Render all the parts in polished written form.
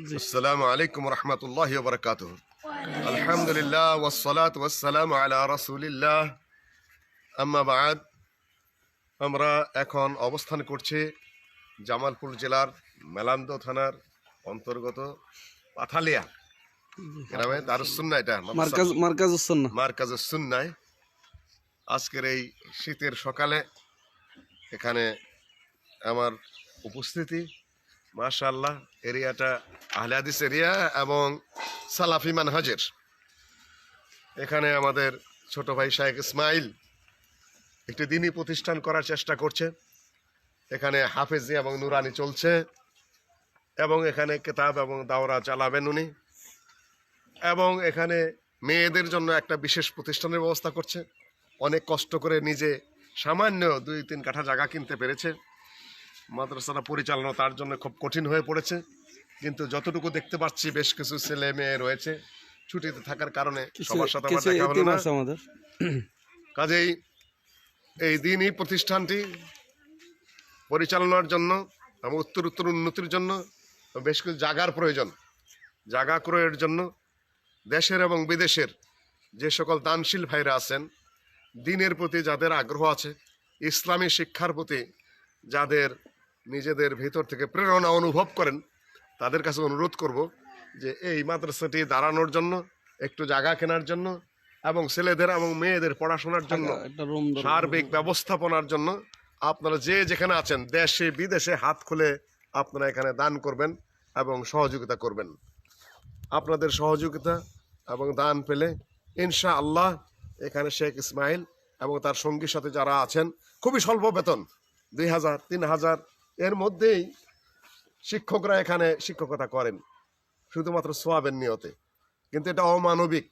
আসসালামু আলাইকুম রহমতুল্লাহি ওয়া বারাকাতুহু। আলহামদুলিল্লাহ ওয়াসসালাতু ওয়াসসালামু আলা রাসূলিল্লাহ, আম্মা বা'দ। আমরা এখন অবস্থান করছি জামালপুর জেলার মেলান্দ থানার অন্তর্গত পাথালিয়া গ্রামে দারুস সুন্নাহ, এটা মারকাজুস সুন্নাহ। আজকের এই শীতের সকালে এখানে আমার উপস্থিতি, মাশাআল্লাহ। এরিয়াটা আহলে হাদিস এরিয়া এবং সালাফি মানহাজের। এখানে আমাদের ছোট ভাই শাইখ ইসমাইল একটি দ্বীনি প্রতিষ্ঠান করার চেষ্টা করছে। এখানে হাফেজি এবং নুরানি চলছে এবং এখানে কিতাব এবং দাওরা চালাবেন উনি, এবং এখানে মেয়েদের জন্য একটা বিশেষ প্রতিষ্ঠানের ব্যবস্থা করছে। অনেক কষ্ট করে নিজে সামান্য 2-3 কাঠা জায়গা কিনতে পেরেছে। মাদ্রাসাটা পরিচালনা তার জন্য খুব কঠিন হয়ে পড়েছে, কিন্তু যতটুকু দেখতে পাচ্ছি বেশ কিছু ছেলে মেয়ে রয়েছে। ছুটিতে থাকার কারণে সবার সাথে আমার দেখা হলো না। কাজেই এই দ্বীনি প্রতিষ্ঠানটি পরিচালনার জন্য এবং উত্তর উন্নতির জন্য বেশ কিছু জায়গার প্রয়োজন। জায়গা ক্রয়ের জন্য দেশের এবং বিদেশের যে সকল দানশীল ভাইরা আছেন, দ্বীনের প্রতি যাদের আগ্রহ আছে, ইসলামী শিক্ষার প্রতি যাদের নিজেদের ভিতর থেকে প্রেরণা অনুভব করেন, তাদের কাছে অনুরোধ করব যে এই মাদ্রাসাটি দাঁড়ানোর জন্য, একটু জায়গা কেনার জন্য এবং ছেলেদের এবং মেয়েদের পড়াশোনার জন্য সার্বিক ব্যবস্থাপনার জন্য আপনারা যে যেখানে আছেন দেশে বিদেশে হাত খুলে আপনারা এখানে দান করবেন এবং সহযোগিতা করবেন। আপনাদের সহযোগিতা এবং দান পেলে ইনশাআল্লাহ এখানে শেখ ইসমাইল এবং তার সঙ্গীর সাথে যারা আছেন, খুবই স্বল্প বেতন 2000-3000 এর মধ্যেই শিক্ষকরা এখানে শিক্ষকতা করেন, শুধুমাত্র সোয়াবের নিয়তে। কিন্তু এটা অমানবিক,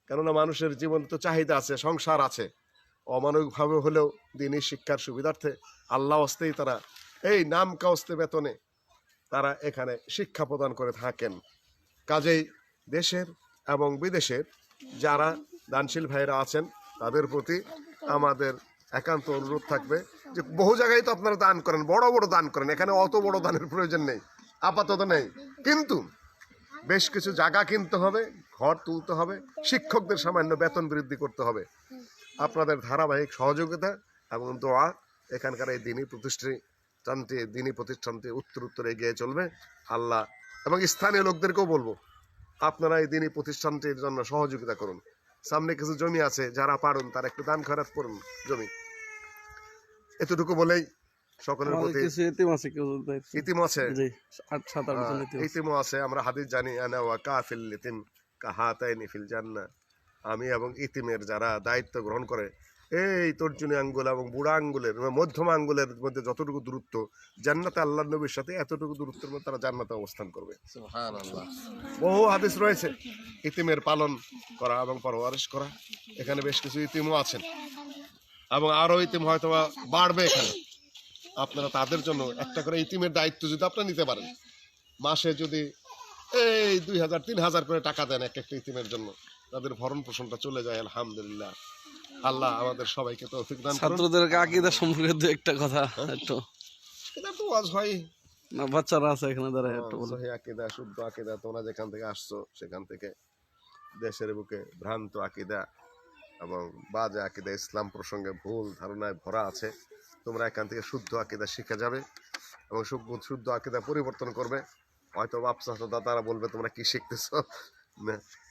কেননা মানুষের জীবন তো চাহিদা আছে, সংসার আছে। অমানবিকভাবে হলেও দ্বীনি শিক্ষার সুবিধার্থে আল্লাহ হস্তেই তারা এই নাম কাস্তে বেতনে তারা এখানে শিক্ষা প্রদান করে থাকেন। কাজেই দেশের এবং বিদেশের যারা দানশীল ভাইরা আছেন তাদের প্রতি আমাদের একান্ত অনুরোধ থাকবে যে বহু জায়গায় তো আপনারা দান করেন, বড় বড় দান করেন, এখানে অত বড় দানের প্রয়োজন নেই, আপাতত নেই। কিন্তু বেশ কিছু জায়গা কিনতে হবে, ঘর তুলতে হবে, শিক্ষকদের সামান্য বেতন বৃদ্ধি করতে হবে। আপনাদের ধারাবাহিক সহযোগিতা এবং দোয়া এখানকার এই দ্বীনি প্রতিষ্ঠানটি উত্তর এগিয়ে চলবে আল্লাহ। এবং স্থানীয় লোকদেরকেও বলবো আপনারা এই দ্বীনি প্রতিষ্ঠানটির জন্য সহযোগিতা করুন। সামনে কিছু জমি আছে, যারা পারেন তারা একটু দান খয়রাত করুন জমি। এতটুকু বলেই সকলের প্রতি ইতিম আছে। আমরা হাদিস জানি, আনা ওয়া কাফিল ইতিম কাহাতাইনি ফিল জান্নাহ। আমি এবং ইতিমের যারা দায়িত্ব গ্রহণ করে, এই তর্জনী আঙ্গুল এবং বুড়া আঙ্গুলের মধ্যম আঙ্গুলের মধ্যে যতটুকু দূরত্ব, জান্নাতে আল্লাহর নবীর সাথে এতটুকু দূরত্বের মধ্যে তারা জান্নাতে অবস্থান করবে। সুবহানাল্লাহ। বহু হাদিস রয়েছে ইতিমের পালন করা এবং পরওয়ারিশ করা। এখানে বেশ কিছু ইতিমও আছেন এবং আরও ইতিম হয়তো বাড়বে এখানে। আপনারা তাদের জন্য একটা করে ইতিমের দায়িত্ব যদি আপনারা নিতে পারেন, মাসে যদি এই 2000-3000 করে টাকা দেন এক একটা ইতিমের জন্য, তাদের ভরণ পোষণটা চলে যায়। আলহামদুলিল্লাহ, আল্লাহ আমাদের সবাইকে তৌফিক দান করুন। ছাত্রদেরকে আকীদা সম্পর্কে দু একটা কথা একটু। এটা তো ওয়াজ হয় না, বাচ্চারা আছে এখানে দাঁড়ায় একটু বলো। সহি আকীদা, শুদ্ধ আকীদা। তোমরা যেখান থেকে আসছো সেখান থেকে দেশের বুকে ভ্রান্ত আকীদা এবং বাজে আকীদা, ইসলাম প্রসঙ্গে ভুল ধারণায় ভরা আছে। তোমরা এখান থেকে শুদ্ধ আকীদা শিখে যাবে এবং শুদ্ধ আকীদা পরিবর্তন করবে। হয়তো বাপসা দাদারা বলবে তোমরা কি শিখতেছো,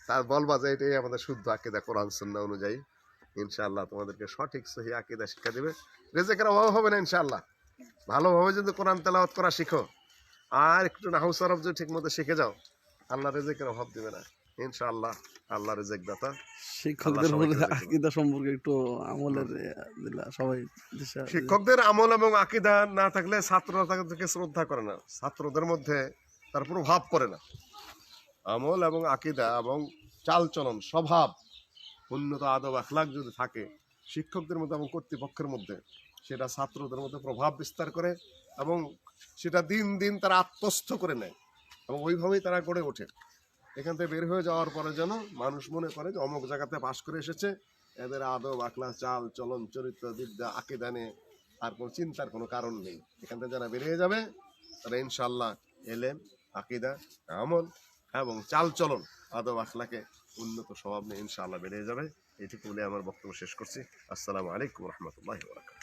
তার বলবা যে এটাই আমাদের শুদ্ধ আকীদা কোরআন সুন্নাহ অনুযায়ী। ইনশাআল্লাহ তোমাদেরকে সঠিক সহি আকীদা শিক্ষা দিবে। রিজিকের অভাব হবে না ইনশাআল্লাহ। ভালোভাবে যদি কোরআন তেলাওয়াত করা শিখো আর একটু নাহু সরফ যদি ঠিক মতো শিখে যাও, আল্লাহ রিজিকের অভাব দিবে না ইনশাআল্লাহ। আল্লাহ রিজিক দাতা। শিক্ষকদের আকীদা সম্পর্কে একটু আমলের সবাই শিক্ষকদের আমল এবং আকীদা না থাকলে ছাত্ররা তাদেরকে শ্রদ্ধা করে না, ছাত্রদের মধ্যে তার প্রভাব পড়ে না। আমল এবং আকীদা এবং চালচলন, স্বভাব, উন্নত আদব আখলাক যদি থাকে শিক্ষকদের মধ্যে এবং কর্তৃপক্ষের মধ্যে, সেটা ছাত্রদের মধ্যে প্রভাব বিস্তার করে এবং সেটা দিন দিন তারা আত্মস্থ করে নেয় এবং ওইভাবেই তারা গড়ে ওঠে। এখান থেকে বের হয়ে যাওয়ার পরে যেন মানুষ মনে করে যে অমুক জায়গাতে পাশ করে এসেছে, এদের আদব আখলাক, চাল চলন, চরিত্র, বিদ্যা, আকীদা নিয়ে আর কোনো চিন্তার কোনো কারণ নেই। এখান থেকে যারা বেরিয়ে যাবে তারা ইনশাআল্লাহ এলেম আকীদা, আমল এবং চালচলন, আদব আখলাকে উন্নত স্বভাব নিয়ে ইনশাআল্লাহ বেড়ে যাবে। এটুকু বলে আমার বক্তব্য শেষ করছি। আসসালামু আলাইকুম রহমতুল্লাহি ওয়া বারাকাতুহু।